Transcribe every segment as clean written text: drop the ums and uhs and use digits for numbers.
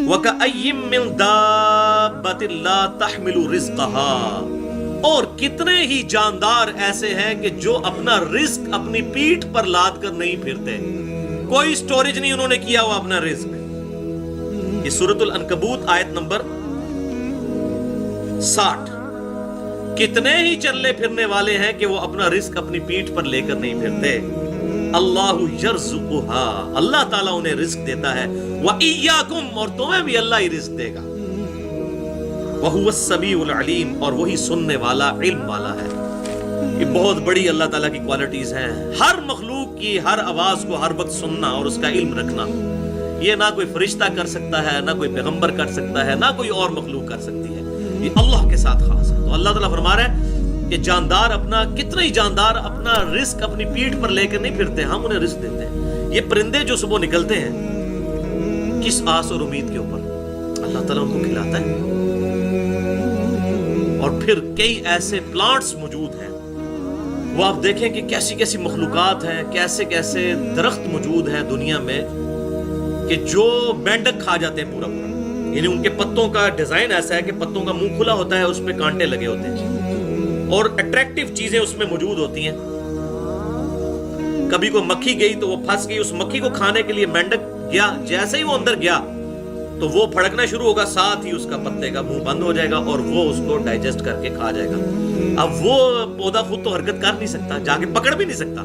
وَكَأَيِّن مِّن دَابَّةٍ لَّا تَحْمِلُ رِزْقَهَا، اور کتنے ہی جاندار ایسے ہیں کہ جو اپنا رزق اپنی پیٹھ پر لاد کر نہیں پھرتے، کوئی سٹوریج نہیں انہوں نے کیا ہوا اپنا رزق۔ یہ سورۃ العنکبوت آیت نمبر 60۔ کتنے ہی چلنے پھرنے والے ہیں کہ وہ اپنا رزق اپنی پیٹھ پر لے کر نہیں پھرتے۔ اللہ یرزقها، اللہ تعالیٰ انہیں رزق دیتا ہے، وَإِيَّاكُمْ، اور تمہیں بھی اللہ ہی رزق دے گا، وَهُوَ السَّمِيعُ الْعَلِيمُ، اور وہی سننے والا علم والا ہے۔ یہ بہت بڑی اللہ تعالیٰ کی کوالٹیز ہیں، ہر مخلوق کی ہر آواز کو ہر وقت سننا اور اس کا علم رکھنا۔ یہ نہ کوئی فرشتہ کر سکتا ہے، نہ کوئی پیغمبر کر سکتا ہے، نہ کوئی اور مخلوق کر سکتی ہے، یہ اللہ کے ساتھ خاص ہے۔ تو اللہ تعالیٰ فرما رہا ہے کہ جاندار اپنا، کتنے ہی جاندار اپنا رزق اپنی پیٹھ پر لے کر نہیں پھرتے، ہم انہیں رزق دیتے ہیں۔ یہ پرندے جو صبح نکلتے ہیں کس آس اور امید کے اوپر، اللہ تعالیٰ ان کو کھلاتا ہے۔ اور پھر کئی ایسے پلانٹس موجود ہیں، وہ آپ دیکھیں کہ کیسی کیسی مخلوقات ہیں، کیسے کیسے درخت موجود ہیں دنیا میں کہ جو مینڈک کھا جاتے ہیں پورا پورا، یعنی ان کے پتوں کا ڈیزائن ایسا ہے کہ پتوں کا منہ کھلا ہوتا ہے، اس پہ کانٹے لگے ہوتے ہیں اور اٹریکٹیو چیزیں اس میں موجود ہوتی ہیں۔ کبھی کوئی مکھی گئی تو وہ پھنس گئی، اس مکھی کو کھانے کے لیے مینڈک گیا، جیسے ہی وہ اندر گیا تو وہ پھڑکنا شروع ہوگا، ساتھ ہی اس کا پتے کا منہ بند ہو جائے گا اور وہ اس کو ڈائجسٹ کر کے کھا جائے گا۔ اب وہ پودا خود تو حرکت کر نہیں سکتا، جا کے پکڑ بھی نہیں سکتا۔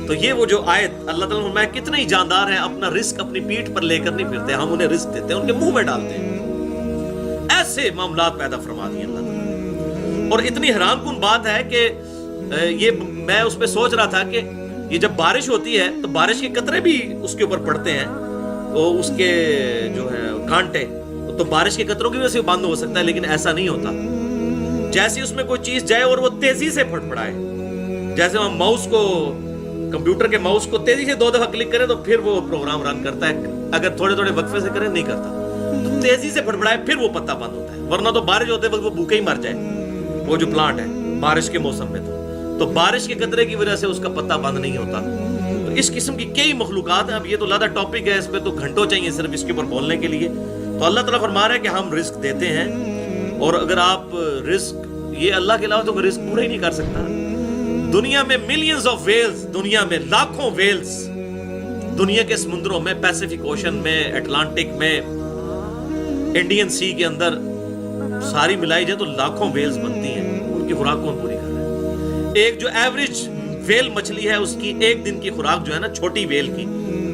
تو یہ وہ جو آیت اللہ تعالیٰ نے فرمایا کتنے ہی جاندار ہیں اپنا رزق اپنی پیٹھ پر لے کر نہیں پھرتے، ہم انہیں رزق دیتے ہیں، ان کے منہ میں ڈالتے ہیں۔ ایسے معاملات پیدا فرما دیے اللہ تعالیٰ۔ اور اتنی حیران کن بات ہے کہ یہ میں اس پہ سوچ رہا تھا کہ یہ جب بارش ہوتی ہے تو بارش کے قطرے بھی اس کے اوپر پڑتے ہیں، تو اس کے جو ہے کانٹے، تو بارش کے قطروں کی وجہ سے بند ہو سکتا ہے، لیکن ایسا نہیں ہوتا۔ جیسے اس میں کوئی چیز جائے اور وہ تیزی سے پھڑپڑائے، جیسے ہم ماؤس کو، کمپیوٹر کے ماؤس کو تیزی سے 2 دفعہ کلک کریں تو پھر وہ پروگرام رن کرتا ہے، اگر تھوڑے تھوڑے وقفے سے کریں نہیں کرتا، تو تیزی سے پھڑپڑائے پھر وہ پتا بند ہوتا ہے، ورنہ تو بارش ہوتے وقت وہ بھوکے ہی مر جائے وہ جو پلانٹ ہے بارش کے موسم میں۔ تو بارش کے قطرے کی وجہ سے اس کا پتا بند نہیں ہوتا۔ تو اس قسم کی کئی مخلوقات ہیں، اب یہ تو لادہ ٹاپک ہے، اس پہ تو گھنٹوں چاہیے صرف اس کے اوپر بولنے کے لیے۔ تو اللہ تعالیٰ فرما رہا ہے کہ ہم رزق دیتے ہیں، اور اگر آپ رزق، یہ اللہ کے علاوہ تو کوئی رزق پورا ہی نہیں کر سکتا۔ دنیا میں ملینز آف ویلز، دنیا میں لاکھوں ویلز، دنیا کے سمندروں میں، پیسیفک اوشن میں، اٹلانٹک میں، انڈین سی کے اندر ساری ملائی جائے تو لاکھوں ویلز بنتی ہیں، ان کی خوراک کون پوری کر رہا ہے؟ ایک جو ایوریج ویل مچھلی ہے اس کی ایک دن کی خوراک جو ہے نا چھوٹی ویل کی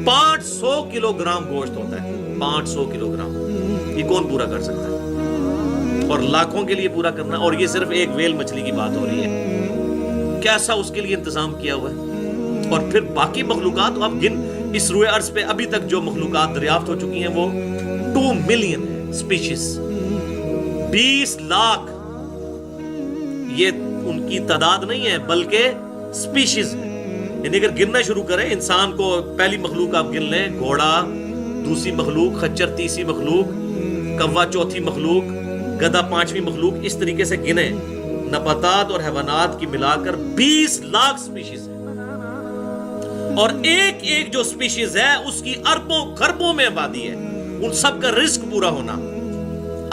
500 کلو گرام گوشت ہوتا ہے، 500 کلو گرام، یہ کون پورا کر سکتا ہے؟ اور لاکھوں کے لیے پورا کرنا، اور یہ صرف ایک ویل مچھلی کی بات ہو رہی ہے، کیسا اس کے لیے انتظام کیا ہوا ہے۔ اور پھر باقی مخلوقات آپ گن، اس روئے ارض پہ ابھی تک جو مخلوقات دریافت ہو چکی ہیں وہ 2 ملین سپیشیز، 20 لاکھ، یہ ان کی تعداد نہیں ہے بلکہ سپیشیز ہے۔ یعنی اگر گننا شروع کریں، انسان کو پہلی مخلوق آپ گن لیں، گھوڑا دوسری مخلوق، خچر تیسری مخلوق، کوا چوتھی مخلوق، گدھا 5ویں مخلوق، اس طریقے سے گنیں، نباتات اور حیوانات کی ملا کر 20 لاکھ سپیشیز ہے، اور ایک ایک جو سپیشیز ہے اس کی اربوں خربوں میں آبادی ہے، ان سب کا رزق پورا ہونا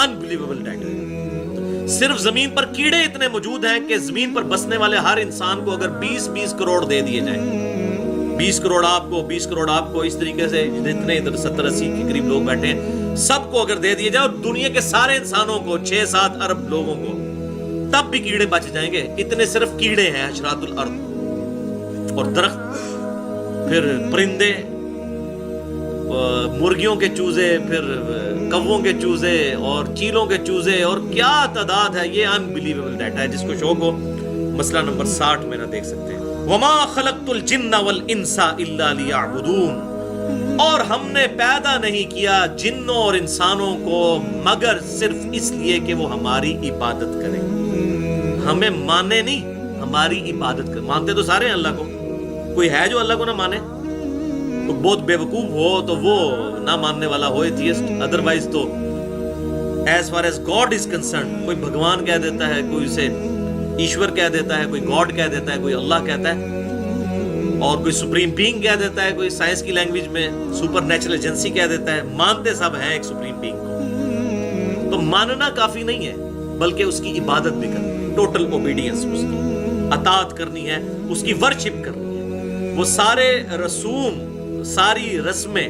انبلیویبل ڈیٹا ہے۔ صرف زمین پر کیڑے اتنے موجود ہیں کہ زمین پر بسنے والے ہر انسان کو اگر 20 کروڑ دے دیے جائیں، 20 کروڑ آپ کو، 20 کروڑ آپ کو، اس طریقے سے جتنے 70-80 کے قریب لوگ بیٹھے ہیں سب کو اگر دے دیے جائے، اور دنیا کے سارے انسانوں کو 6-7 ارب لوگوں کو، تب بھی کیڑے بچ جائیں گے۔ اتنے صرف کیڑے ہیں حشرات الارض، اور درخت، پھر پرندے، مرغیوں کے چوزے، پھر کووں کے چوزے اور چیلوں کے چوزے، اور کیا تعداد ہے، یہ انبلیویبل ڈیٹا ہے۔ جس کو شوق ہو مسئلہ نمبر 60 میرا دیکھ سکتے ہیں۔ وَمَا خَلَقْتُ الْجِنَّ وَالْإِنسَ إِلَّا لِيَعْبُدُونَ، اور ہم نے پیدا نہیں کیا جنوں اور انسانوں کو مگر صرف اس لیے کہ وہ ہماری عبادت کریں، ہمیں مانے نہیں، ہماری عبادت کریں۔ مانتے تو سارے ہیں اللہ کو، کوئی ہے جو اللہ کو نہ مانے؟ تو بہت بے وقوف ہو تو وہ نہ ماننے والا ہو ایتھیسٹ، ادروائز تو as far as God is concerned, کوئی بھگوان کہہ دیتا ہے، کوئی اسے ایشور کہہ دیتا ہے، کوئی گاڈ کہہ دیتا ہے، کوئی اللہ کہتا ہے، اور کوئی سپریم بینگ کہہ دیتا ہے، کوئی سائنس کی لینگویج میں سپر نیچرل ایجنسی کہہ دیتا ہے، مانتے سب ہیں ایک سپریم بینگ کو۔ تو ماننا کافی نہیں ہے، بلکہ اس کی عبادت بھی کرنی ہے، ٹوٹل اوبیڈینس، اس کی اطاعت کرنی ہے، اس کی ورشپ کرنی ہے۔ وہ سارے رسوم، ساری رسمیں،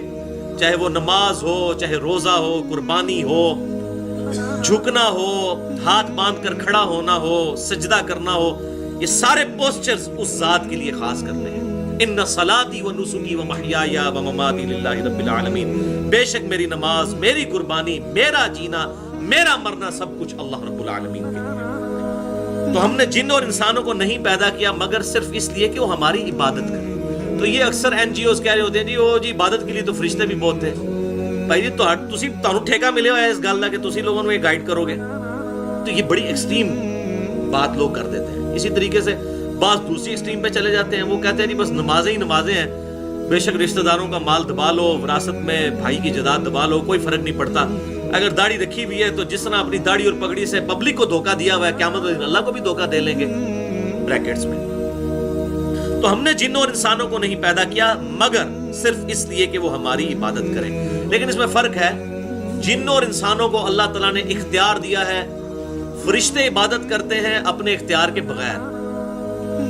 چاہے وہ نماز ہو، چاہے روزہ ہو، قربانی ہو، جھکنا ہو، ہاتھ باندھ کر کھڑا ہونا ہو، سجدہ کرنا ہو، یہ سارے پوسچرز اس ذات کے لیے خاص کرنے ہیں۔ ان صلاتی و نسکی و محیای و مماتی للہ رب العالمین، بے شک میری نماز، میری قربانی، میرا جینا، میرا مرنا، سب کچھ اللہ رب العالمین کے لیے۔ تو ہم نے جن اور انسانوں کو نہیں پیدا کیا مگر صرف اس لیے کہ وہ ہماری عبادت کریں۔ تو یہ اکثر این جی اوز کہہ رہے ہوتے ہیں جی عبادت کے لیے تو فرشتے بھی بہت تھے۔ بھائی جی تمہیں ٹھیکہ ملے ہوا ہے اس گل کا کہ تسی لوگوں کو گائیڈ کرو گے، تو یہ بڑی ایکسٹریم بات لوگ کر دیتے ہیں۔ اسی طریقے سے بعض دوسری ایکسٹریم پہ چلے جاتے ہیں، وہ کہتے ہیں جی بس نمازیں ہی نمازیں ہیں، بے شک رشتہ داروں کا مال دبا لو، وراثت میں بھائی کی جائیداد دبا لو، کوئی فرق نہیں پڑتا۔ اگر داڑھی رکھی ہوئی ہے تو جس طرح اپنی داڑھی اور پگڑی سے پبلک کو دھوکہ دیا ہوا ہے، قیامت والے دن اللہ کو بھی دھوکہ دے لیں گے، بریکٹس میں۔ تو ہم نے جن اور انسانوں کو نہیں پیدا کیا مگر صرف اس لیے کہ وہ ہماری عبادت کریں۔ لیکن اس میں فرق ہے، جن اور انسانوں کو اللہ تعالیٰ نے اختیار دیا ہے، فرشتے عبادت کرتے ہیں اپنے اختیار کے بغیر،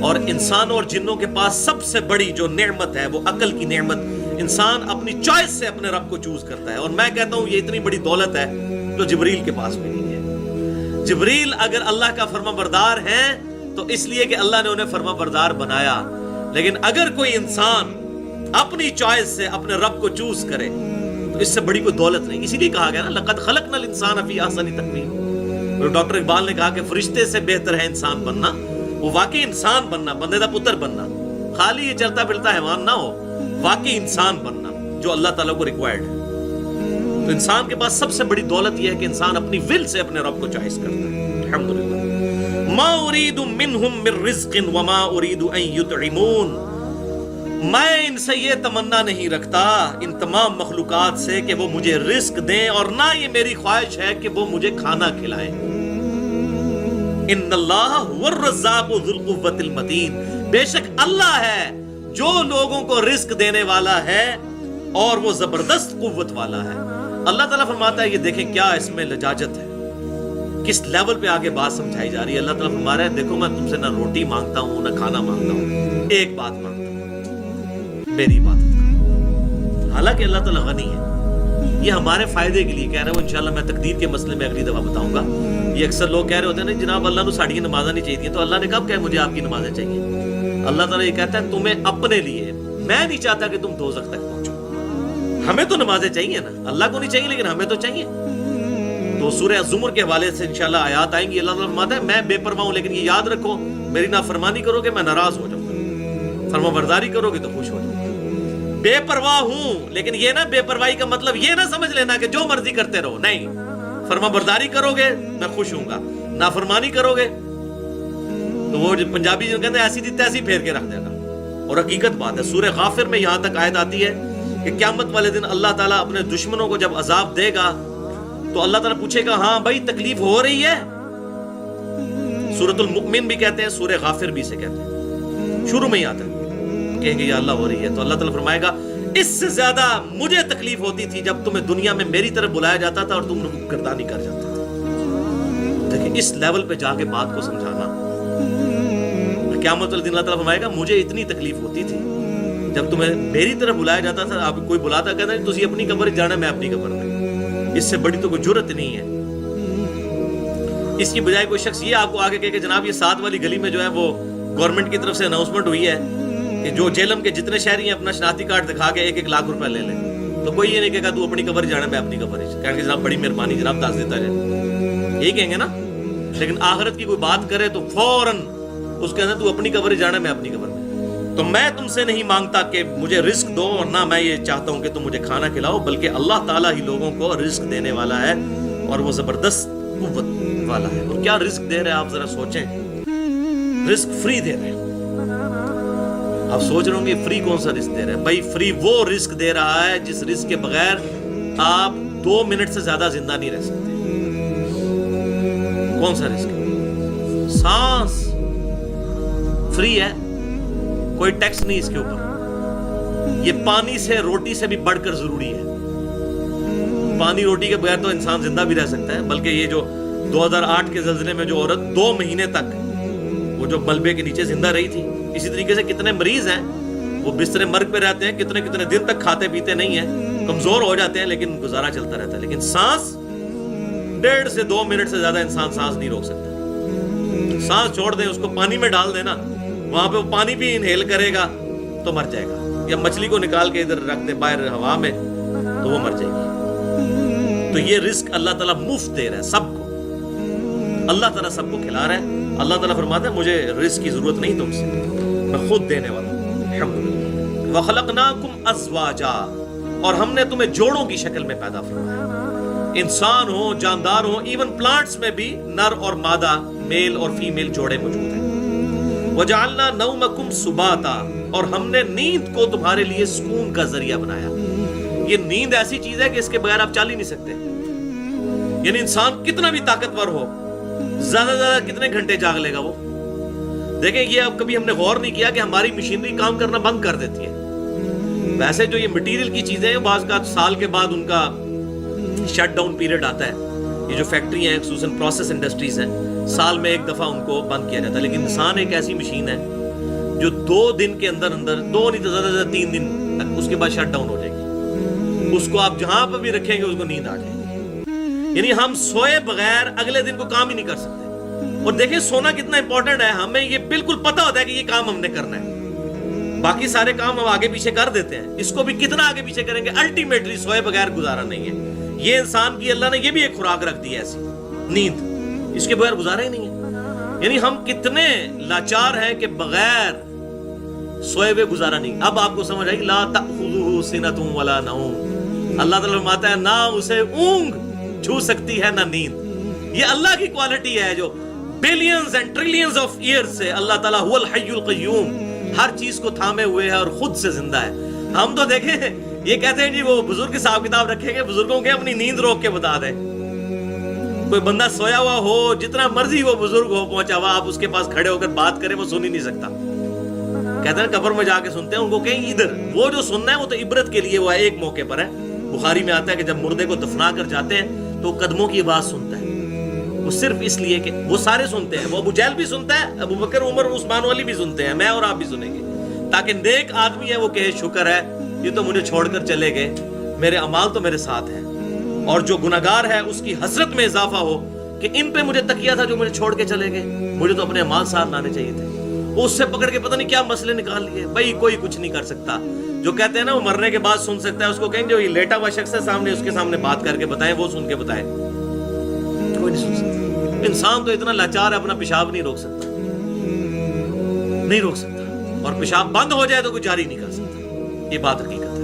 اور انسانوں اور جنوں کے پاس سب سے بڑی جو نعمت ہے وہ عقل کی نعمت، انسان اپنی چوائس سے اپنے رب کو چوز کرتا ہے۔ اور میں کہتا ہوں یہ اتنی بڑی دولت ہے جو جبریل کے پاس بھی نہیں ہے۔ جبریل اگر اللہ کا فرما بردار ہے تو اس لیے کہ اللہ نے انہیں فرما بردار بنایا، لیکن اگر کوئی انسان اپنی چوائس سے اپنے رب کو چوز کرے تو اس سے بڑی کوئی دولت نہیں۔ اسی لیے کہا گیا نا لقد خلقنا الانسان فی احسن تقویم۔ ڈاکٹر اقبال نے کہا کہ فرشتے سے بہتر ہے انسان بننا، وہ واقعی انسان بننا، بندے دا پتر بننا، خالی یہ چلتا پھرتا حیوان نہ ہو، واقعی انسان بننا جو اللہ تعالیٰ کو ریکوائرڈ ہے۔ تو انسان کے پاس سب سے بڑی دولت یہ ہے کہ انسان اپنی ول سے اپنے رب کو چوائس کرتا ہے۔ الحمدللہ۔ ما اريد منهم من رزق وما اريد ان يطعمون، میں ان سے یہ تمنا نہیں رکھتا ان تمام مخلوقات سے کہ وہ مجھے رزق دیں، اور نہ یہ میری خواہش ہے کہ وہ مجھے کھانا کھلائیں۔ ان اللہ هو الرزاق ذو القوۃ المتین، بے شک اللہ ہے جو لوگوں کو رزق دینے والا ہے اور وہ زبردست قوت والا ہے۔ اللہ تعالیٰ فرماتا ہے، یہ دیکھیں کیا اس میں لجاجت ہے، کس لیول پہ آگے بات سمجھائی جا رہی ہے۔ اللہ تعالیٰ فرما رہا ہے دیکھو میں تم سے نہ روٹی مانگتا ہوں نہ کھانا مانگتا ہوں، ایک بات مانگتا ہوں، میری عبادت کرو۔ حالانکہ اللہ تعالیٰ غنی ہے، یہ ہمارے فائدے کے لیے کہہ رہا ہے۔ وہ انشاءاللہ میں تقدیر کے مسئلے میں اگلی دفعہ بتاؤں گا۔ یہ اکثر لوگ کہہ رہے ہوتے ہیں نا جناب اللہ کو ساڑھی نمازیں نہیں چاہیے، تو اللہ نے کب کہا مجھے آپ کی نمازیں چاہیے؟ اللہ تعالیٰ یہ کہتا ہے تمہیں اپنے لیے، میں نہیں چاہتا کہ تم دوزخ تک پہنچو۔ ہمیں تو نمازیں چاہیے نا، اللہ کو نہیں چاہیے لیکن ہمیں تو چاہیے۔ تو سورہ الزمر کے حوالے سے انشاءاللہ آیات آئیں گی۔ اللہ تعالیٰ فرماتا ہے میں بے پرواہ ہوں، لیکن یہ یاد رکھو میری نافرمانی کرو گے میں ناراض ہو جاؤں گا، فرما برداری کرو گے تو خوش ہو جاؤں گا۔ بے پرواہ ہوں، لیکن یہ نہ بے پرواہی کا مطلب یہ نہ سمجھ لینا کہ جو مرضی کرتے رہو، نہیں، فرما برداری کرو گے میں خوش ہوں گا، نافرمانی کرو گے تو وہ پنجابی جو کہتے ہیں ایسی تھی تیسی پھیر کے رکھ دینا۔ اور حقیقت بات ہے، سورہ غافر میں یہاں تک آیت آتی ہے کہ قیامت والے دن اللہ تعالیٰ اپنے دشمنوں کو جب عذاب دے گا تو اللہ تعالیٰ پوچھے گا ہاں بھائی تکلیف ہو رہی ہے؟ سورۃ المؤمن بھی کہتے ہیں، سورہ غافر بھی سے کہتے ہیں، شروع میں ہی آتا ہے، کہیں گے یا اللہ ہو رہی ہے، تو اللہ تعالیٰ فرمائے گا اس سے زیادہ مجھے تکلیف ہوتی تھی جب تمہیں دنیا میں میری طرف بلایا جاتا تھا اور تم گردانی کر جاتے تھے۔ دیکھیں اس لیول پہ جا کے بات کو سمجھانا، قیامت والے دن اللہ تعالیٰ فرمائے گا مجھے اتنی تکلیف ہوتی تھی جب تمہیں میری طرف بلایا جاتا تھا، آپ کوئی بلاتا کہتا ہے تسی اپنی قبر جانا میں اپنی قبر میں، اس سے بڑی تو کوئی جرت نہیں ہے۔ اس کی بجائے کوئی شخص یہ آپ کو آگے کہے کہ جناب یہ 7 والی گلی میں جو ہے وہ گورنمنٹ کی طرف سے اناؤنسمنٹ ہوئی ہے کہ جو جیلم کے جتنے شہری ہیں اپنا شناختی کارڈ دکھا کے 1-1 لاکھ روپے لے لیں، تو کوئی یہ نہیں کہے گا تو اپنی قبر جانا میں اپنی قبر ہی، کہیں گے جناب بڑی مہربانی جناب دس دیتا جائے، یہی کہیں گے نا۔ لیکن آخرت کی کوئی بات کرے تو فوراً اس کے اندر تو اپنی قبر جانا میں اپنی قبر میں۔ تو میں تم سے نہیں مانگتا کہ مجھے رزق دو، اور نہ میں یہ چاہتا ہوں کہ تم مجھے کھانا کھلاؤ، بلکہ اللہ تعالیٰ ہی لوگوں کو رزق دینے والا ہے اور وہ زبردست قوت والا ہے۔ اور کیا رزق دے رہے ہیں آپ ذرا سوچیں، رزق فری دے رہے ہیں۔ آپ سوچ رہے ہوں گے فری کون سا رزق دے رہے ہیں؟ بھائی فری وہ رزق دے رہا ہے جس رزق کے بغیر آپ 2 منٹ سے زیادہ زندہ نہیں رہ سکتے۔ کون سا رزق ہے؟ سانس فری ہے، کوئی ٹیکس نہیں اس کے اوپر. یہ پانی سے روٹی سے بھی بڑھ کر ضروری ہے. پانی روٹی کے بغیر تو انسان زندہ بھی رہ سکتا ہے, بلکہ یہ جو 2008 کے زلزلے میں جو عورت 2 مہینے تک وہ جو ملبے کے نیچے زندہ رہی تھی, اسی طریقے سے کتنے مریض ہیں وہ بستر مرگ پہ رہتے ہیں, کتنے کتنے دن تک کھاتے پیتے نہیں ہیں, کمزور ہو جاتے ہیں, لیکن گزارا چلتا رہتا ہے. لیکن سانس 1.5 سے 2 منٹ سے زیادہ انسان سانس نہیں روک سکتا. سانس چھوڑ دیں, اس کو پانی میں ڈال دینا, وہاں پہ وہ پانی بھی انہیل کرے گا تو مر جائے گا, یا مچھلی کو نکال کے ادھر رکھ دے باہر ہوا میں تو وہ مر جائے گی. تو یہ رزق اللہ تعالیٰ مفت دے رہا ہے سب کو, اللہ تعالیٰ سب کو کھلا رہا ہے. اللہ تعالیٰ فرماتا ہے مجھے رزق کی ضرورت نہیں تم سے, میں خود دینے والا ہوں. الحمدللہ. وَخَلَقْنَاكُمْ أَزْوَاجًا, اور ہم نے تمہیں جوڑوں کی شکل میں پیدا فرمایا. انسان ہو, جاندار ہو, ایون پلانٹس میں بھی نر اور مادہ, میل اور فیمیل جوڑے موجود ہیں. وَجَعَلْنَا نَوْمَكُمْ سُبَاتًا, اور ہم نے نیند کو تمہارے لیے سکون کا ذریعہ بنایا. یہ نیند ایسی چیز ہے کہ اس کے بغیر آپ چل ہی نہیں سکتے. یعنی انسان کتنا بھی طاقتور ہو, زیادہ سے زیادہ کتنے گھنٹے جاگ لے گا وہ. دیکھیں یہ اب کبھی ہم نے غور نہیں کیا کہ ہماری مشینری کام کرنا بند کر دیتی ہے. ویسے جو یہ مٹیریل کی چیزیں ہیں بعض کا سال کے بعد ان کا شٹ ڈاؤن پیریڈ آتا ہے. یہ جو فیکٹری ہیں خصوصاً پروسیس انڈسٹریز ہیں, سال میں 1 دفعہ ان کو بند کیا جاتا ہے. لیکن انسان ایک ایسی مشین ہے جو 2 دن کے اندر 2 نہیں تو زیادہ سے زیادہ 3 دن تک اس کے بعد شٹ ڈاؤن ہو جائے گی. اس کو آپ جہاں پہ بھی رکھیں گے اس کو نیند آ جائے گی. یعنی ہم سوئے بغیر اگلے دن کو کام ہی نہیں کر سکتے. اور دیکھیں سونا کتنا امپورٹنٹ ہے, ہمیں یہ بالکل پتا ہوتا ہے کہ یہ کام ہم نے کرنا ہے, باقی سارے کام ہم آگے پیچھے کر دیتے ہیں. اس کو بھی کتنا آگے پیچھے کریں گے, الٹیمیٹلی سوئے بغیر گزارا نہیں ہے. یہ انسان کی اللہ نے یہ بھی ایک خوراک رکھ دی ہے ایسی, نیند, اس کے بغیر گزارا ہی نہیں ہے. یعنی ہم کتنے لاچار ہیں کہ بغیر سوئے ہوئے گزارا نہیں. اب آپ کو سمجھ آئی, لا تأخذہ سنۃ ولا نوم. اللہ تعالیٰ فرماتا ہے نہ اسے اونگ چھو سکتی ہے نہ نیند. یہ اللہ کی کوالٹی ہے جو billions and trillions of years سے اللہ تعالیٰ هو الحی القیوم, ہر چیز کو تھامے ہوئے ہے اور خود سے زندہ ہے. ہم تو دیکھیں یہ کہتے ہیں جی وہ بزرگ حساب کتاب رکھیں گے, بزرگوں کے اپنی نیند روک کے بتا دیں. کوئی بندہ سویا ہوا ہو, جتنا مرضی وہ بزرگ ہو پہنچا ہوا, آپ اس کے پاس کھڑے ہو کر بات کریں وہ سن ہی نہیں سکتا. کہتے ہیں قبر میں جا کے سنتے ہیں, ان کو کہیں ادھر وہ جو سننا ہے وہ تو عبرت کے لیے وہ ایک موقع پر ہے. بخاری میں آتا ہے کہ جب مردے کو دفنا کر جاتے ہیں تو قدموں کی آواز سنتا ہے. وہ صرف اس لیے کہ وہ سارے سنتے ہیں, وہ ابو جہل بھی سنتا ہے, ابو بکر عمر عثمان والی بھی سنتے ہیں, میں اور آپ بھی سنیں گے, تاکہ نیک آدمی ہے وہ کہے شکر ہے یہ تو مجھے چھوڑ کر چلے گئے, میرے اعمال تو میرے ساتھ ہیں. اور جو گناہگار ہے اس کی حسرت میں اضافہ ہو کہ ان پہ مجھے تکیہ تھا جو مجھے چھوڑ کے چلے گئے, مجھے تو اپنے اعمال ساتھ لانے چاہیے تھے. اس سے پکڑ کے پتہ نہیں کیا مسئلے نکال لیے. بھائی کوئی کچھ نہیں کر سکتا. جو کہتے ہیں نا وہ مرنے کے بعد سن سکتا ہے, اس کو کہیں جو یہ لیٹا ہوا شخص ہے سامنے, اس کے سامنے بات کر کے بتائیں, وہ سن کے بتائیں. کوئی نہیں سن سکتا. انسان تو اتنا لاچار ہے اپنا پیشاب نہیں روک سکتا, نہیں روک سکتا, اور پیشاب بند ہو جائے تو کوئی جاری نہیں کر سکتا. یہ بات حقیقت ہے.